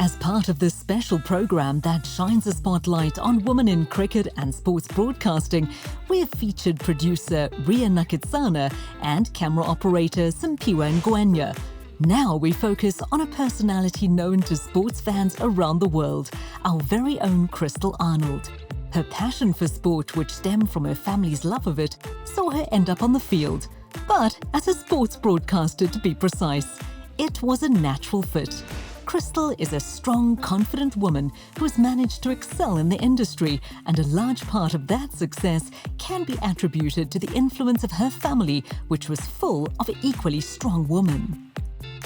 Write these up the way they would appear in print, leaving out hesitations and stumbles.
As part of this special program that shines a spotlight on women in cricket and sports broadcasting, we have featured producer Ria Nakitsana and camera operator Simpiwa Ngwenya. Now we focus on a personality known to sports fans around the world, our very own Crystal Arnold. Her passion for sport, which stemmed from her family's love of it, saw her end up on the field. But as a sports broadcaster, to be precise, it was a natural fit. Crystal is a strong, confident woman who has managed to excel in the industry, and a large part of that success can be attributed to the influence of her family, which was full of equally strong women.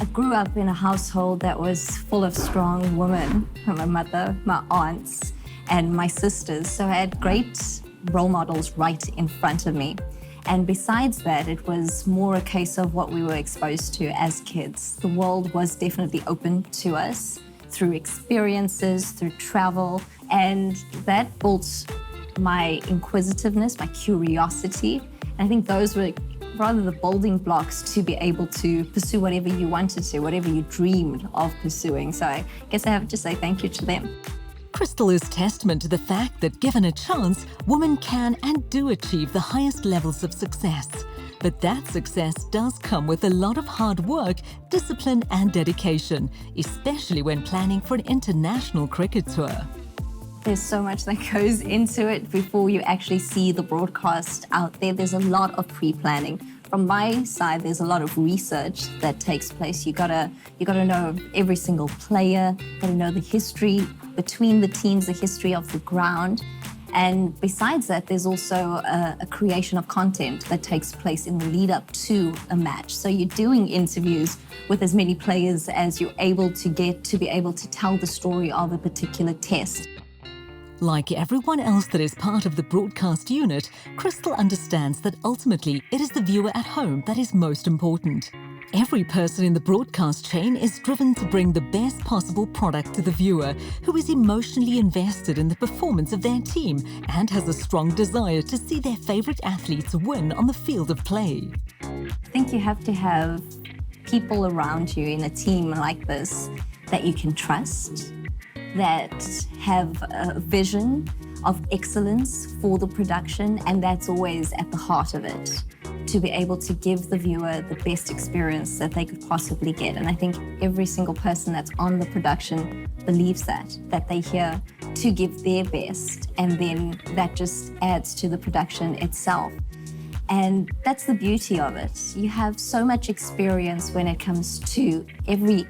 I grew up in a household that was full of strong women, my mother, my aunts, and my sisters. So I had great role models right in front of me. And besides that, it was more a case of what we were exposed to as kids. The world was definitely open to us through experiences, through travel, and that built my inquisitiveness, my curiosity. And I think those were rather the building blocks to be able to pursue whatever you wanted to, whatever you dreamed of pursuing. So I guess I have to say thank you to them. Crystal is testament to the fact that given a chance, women can and do achieve the highest levels of success. But that success does come with a lot of hard work, discipline and dedication, especially when planning for an international cricket tour. There's so much that goes into it before you actually see the broadcast out there. There's a lot of pre-planning. From my side, there's a lot of research that takes place. You gotta know every single player, gotta know the history between the teams, the history of the ground. And besides that, there's also a creation of content that takes place in the lead up to a match. So you're doing interviews with as many players as you're able to get to be able to tell the story of a particular test. Like everyone else that is part of the broadcast unit, Crystal understands that ultimately it is the viewer at home that is most important. Every person in the broadcast chain is driven to bring the best possible product to the viewer, who is emotionally invested in the performance of their team and has a strong desire to see their favorite athletes win on the field of play. I think you have to have people around you in a team like this that you can trust, that have a vision of excellence for the production, and that's always at the heart of it, to be able to give the viewer the best experience that they could possibly get. And I think every single person that's on the production believes that they're here to give their best, and then that just adds to the production itself. And that's the beauty of it. You have so much experience when it comes to every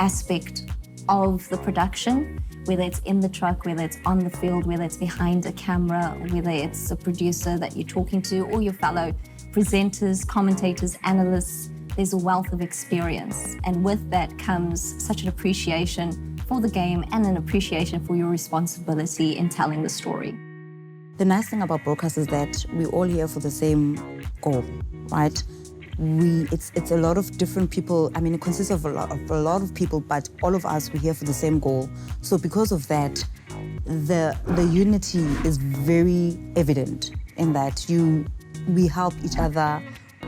aspect of the production, whether it's in the truck, whether it's on the field, whether it's behind a camera, whether it's a producer that you're talking to, or your fellow presenters, commentators, analysts. There's a wealth of experience. And with that comes such an appreciation for the game and an appreciation for your responsibility in telling the story. The nice thing about broadcast is that we're all here for the same goal, right? It's a lot of different people. I mean, it consists of a lot of people, but all of us, we're here for the same goal. So because of that, the unity is very evident in that we help each other,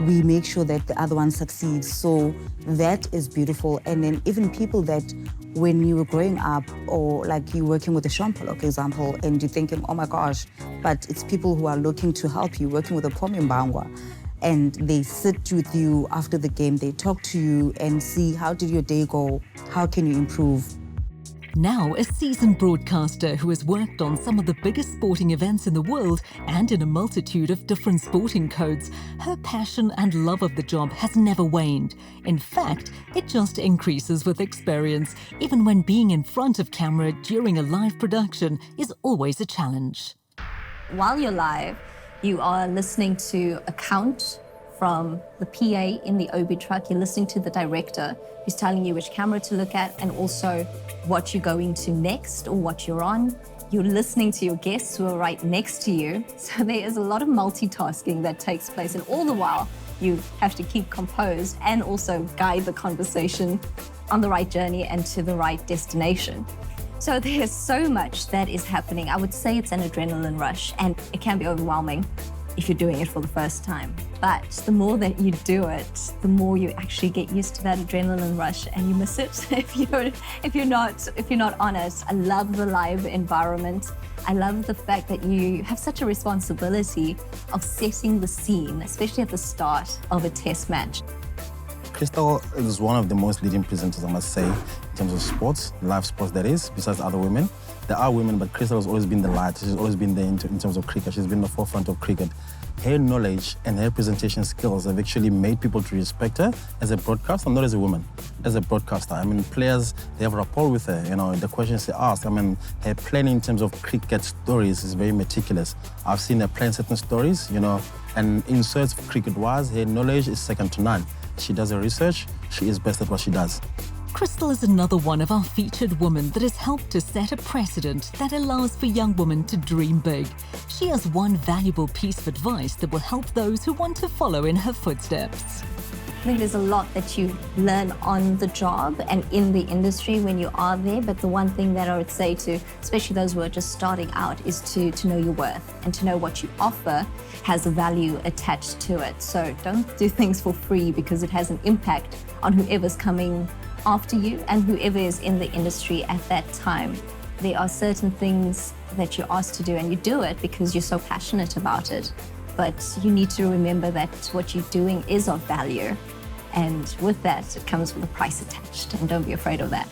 we make sure that the other one succeeds. So that is beautiful. And then even people that when you were growing up, or like you're working with a Shampoo, for example, and you're thinking, oh my gosh, but it's people who are looking to help you, working with a Pomi Mbangwa. And they sit with you after the game, they talk to you and see how did your day go, how can you improve. Now a seasoned broadcaster who has worked on some of the biggest sporting events in the world and in a multitude of different sporting codes, her passion and love of the job has never waned. In fact, it just increases with experience, even when being in front of camera during a live production is always a challenge. While you're live, you are listening to a count from the PA in the OB truck. You're listening to the director who's telling you which camera to look at and also what you're going to next or what you're on. You're listening to your guests who are right next to you. So there is a lot of multitasking that takes place, and all the while you have to keep composed and also guide the conversation on the right journey and to the right destination. So there's so much that is happening. I would say it's an adrenaline rush, and it can be overwhelming if you're doing it for the first time. But the more that you do it, the more you actually get used to that adrenaline rush, and you miss it if you're not on it. I love the live environment. I love the fact that you have such a responsibility of setting the scene, especially at the start of a test match. Crystal is one of the most leading presenters, I must say, in terms of sports, live sports that is, besides other women. There are women, but Crystal has always been the light. She's always been there in terms of cricket. She's been in the forefront of cricket. Her knowledge and her presentation skills have actually made people to respect her as a broadcaster, not as a woman, as a broadcaster. I mean, players, they have rapport with her, you know, the questions she asks. I mean, her planning in terms of cricket stories is very meticulous. I've seen her plan certain stories, you know, and in search of cricket-wise, her knowledge is second to none. She does her research, she is best at what she does. Crystal is another one of our featured women that has helped to set a precedent that allows for young women to dream big. She has one valuable piece of advice that will help those who want to follow in her footsteps. I think there's a lot that you learn on the job and in the industry when you are there, but the one thing that I would say to, especially those who are just starting out, is to know your worth and to know what you offer has a value attached to it. So don't do things for free, because it has an impact on whoever's coming after you and whoever is in the industry at that time. There are certain things that you're asked to do, and you do it because you're so passionate about it. But you need to remember that what you're doing is of value. And with that, it comes with a price attached, and don't be afraid of that.